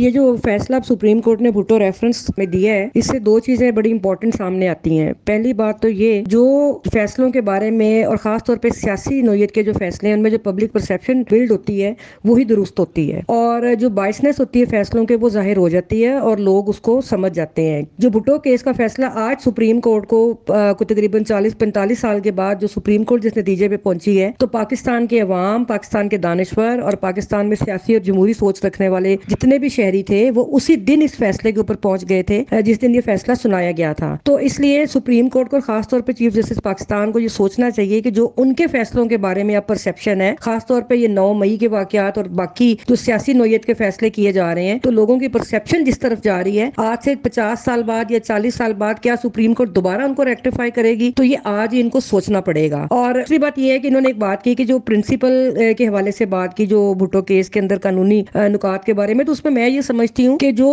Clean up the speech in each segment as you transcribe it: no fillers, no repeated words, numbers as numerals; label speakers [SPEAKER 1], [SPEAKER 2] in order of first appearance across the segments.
[SPEAKER 1] یہ جو فیصلہ سپریم کورٹ نے بھٹو ریفرنس میں دیا ہے، اس سے دو چیزیں بڑی امپورٹنٹ سامنے آتی ہیں۔ پہلی بات تو یہ، جو فیصلوں کے بارے میں اور خاص طور پہ سیاسی نوعیت کے جو فیصلے ہیں ان میں جو پبلک پرسیپشن بلڈ ہوتی ہے وہی درست ہوتی ہے، اور جو بائسنس ہوتی ہے فیصلوں کے وہ ظاہر ہو جاتی ہے اور لوگ اس کو سمجھ جاتے ہیں۔ جو بھٹو کیس کا فیصلہ آج سپریم کورٹ کو تقریباً 40-45 سال کے بعد جو سپریم کورٹ جس نتیجے پہ پہنچی ہے، تو پاکستان کے عوام، پاکستان کے دانشور اور پاکستان میں سیاسی اور جمہوری سوچ رکھنے والے جتنے بھی شہری تھے وہ اسی دن اس فیصلے کے اوپر پہنچ گئے تھے جس دن یہ فیصلہ سنایا گیا تھا۔ تو اس لیے سپریم کورٹ کو خاص طور پہ چیف جسٹس پاکستان کو یہ سوچنا چاہیے کہ جو ان کے فیصلوں کے بارے میں اب پرسیپشن ہے، خاص طور پہ یہ 9 مئی کے واقعات اور باقی جو سیاسی نوعیت کے فیصلے کیے جا رہے ہیں، تو لوگوں کی پرسیپشن جس طرف جا رہی ہے، آج سے 50 سال بعد یا 40 سال بعد کیا سپریم کورٹ دوبارہ ان کو ریکٹیفائی کرے گی؟ تو یہ آج ہی ان کو سوچنا پڑے گا۔ اور دوسری بات یہ ہے کہ انہوں نے ایک بات کی کہ جو پرنسپل کے حوالے سے بات کی، جو بھٹو کیس کے اندر قانونی نکات کے بارے میں، تو اس میں یہ سمجھتی ہوں کہ جو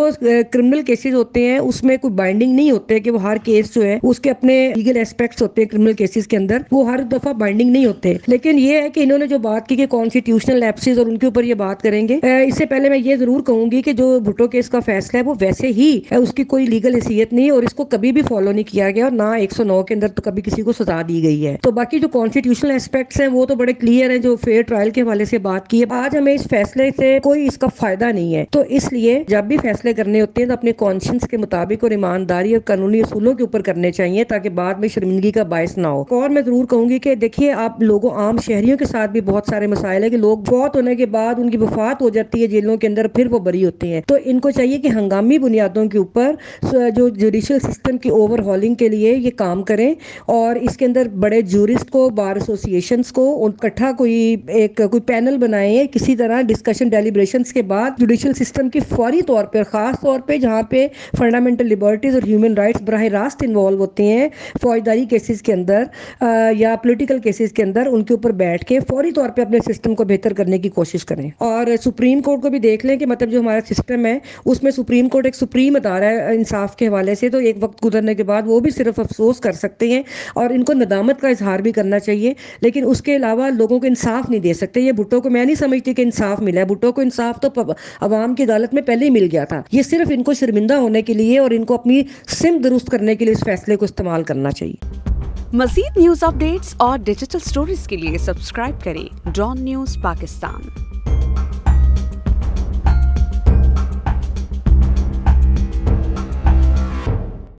[SPEAKER 1] کرمنل کیسز ہوتے ہیں اس میں کوئی بائنڈنگ نہیں ہوتے کہ وہ ہر کیس جو ہے اس کے اپنے لیگل ایسپیکٹس ہوتے ہیں کرمنل کیسز کے اندر، وہ ہر دفعہ بائنڈنگ نہیں ہوتے۔ لیکن یہ ہے کہ انہوں نے جو بات کی کہ کانسٹیٹیوشنل لیپسز اور ان کے اوپر یہ بات کریں گے، اس سے پہلے میں یہ ضرور کہوں گی کہ جو بھٹو کیس کا فیصلہ ہے وہ ویسے ہی اس کی کوئی لیگل حیثیت نہیں اور اس کو کبھی بھی فالو نہیں کیا گیا، اور نہ 109 کے اندر تو کبھی کسی کو سزا دی گئی ہے۔ تو باقی جو کانسٹیٹیوشنل ایسپیکٹس ہیں وہ تو بڑے کلیئر ہیں، جو فیئر ٹرائل کے حوالے سے بات کی ہے۔ آج ہمیں اس فیصلے سے کوئی اس کا فائدہ نہیں ہے، تو اس لیے جب بھی فیصلے کرنے ہوتے ہیں تو اپنے کانشنس کے مطابق اور ایمانداری اور قانونی اصولوں کے اوپر کرنے چاہیے، تاکہ بعد میں شرمندگی کا باعث نہ ہو۔ اور میں ضرور کہوں گی کہ دیکھیے، آپ لوگوں عام شہریوں کے ساتھ بھی بہت سارے مسائل ہیں کہ لوگ فوت ہونے کے بعد ان کی وفات ہو جاتی ہے جیلوں کے اندر، پھر وہ بری ہوتے ہیں۔ تو ان کو چاہیے کہ ہنگامی بنیادوں کے اوپر جو جوڈیشل سسٹم کی اوور ہالنگ کے لیے یہ کام کریں، اور اس کے اندر بڑے جورسٹ کو، بار ایسوسیشنز کو اکٹھا کوئی پینل بنائیں، کسی طرح ڈسکشن ڈیلیبریشنز کے بعد جوڈیشل سسٹم کی فوری طور پر، خاص طور پہ جہاں پہ فنڈامنٹل لبرٹیز اور ہیومن رائٹس براہ راست انوالو ہوتے ہیں فوجداری کیسز کے اندر یا پولیٹیکل کیسز کے اندر، ان کے اوپر بیٹھ کے فوری طور پہ اپنے سسٹم کو بہتر کرنے کی کوشش کریں۔ اور سپریم کورٹ کو بھی دیکھ لیں کہ مطلب جو ہمارا سسٹم ہے اس میں سپریم کورٹ ایک سپریم ادارہ ہے انصاف کے حوالے سے، تو ایک وقت گزرنے کے بعد وہ بھی صرف افسوس کر سکتے ہیں اور ان کو ندامت کا اظہار بھی کرنا چاہیے، لیکن اس کے علاوہ لوگوں کو انصاف نہیں دے سکتے۔ یہ بھٹو کو میں نہیں سمجھتی کہ انصاف ملا ہے، بھٹو کو انصاف تو عوام کی عدالت میں پہلے ہی مل گیا تھا۔ یہ صرف ان کو شرمندہ ہونے کے لیے اور ان کو اپنی سمت درست کرنے کے لیے اس فیصلے کو استعمال کرنا چاہیے۔
[SPEAKER 2] مزید نیوز اپ ڈیٹس اور ڈیجیٹل سٹوریز کے لیے سبسکرائب کریں ڈان نیوز پاکستان۔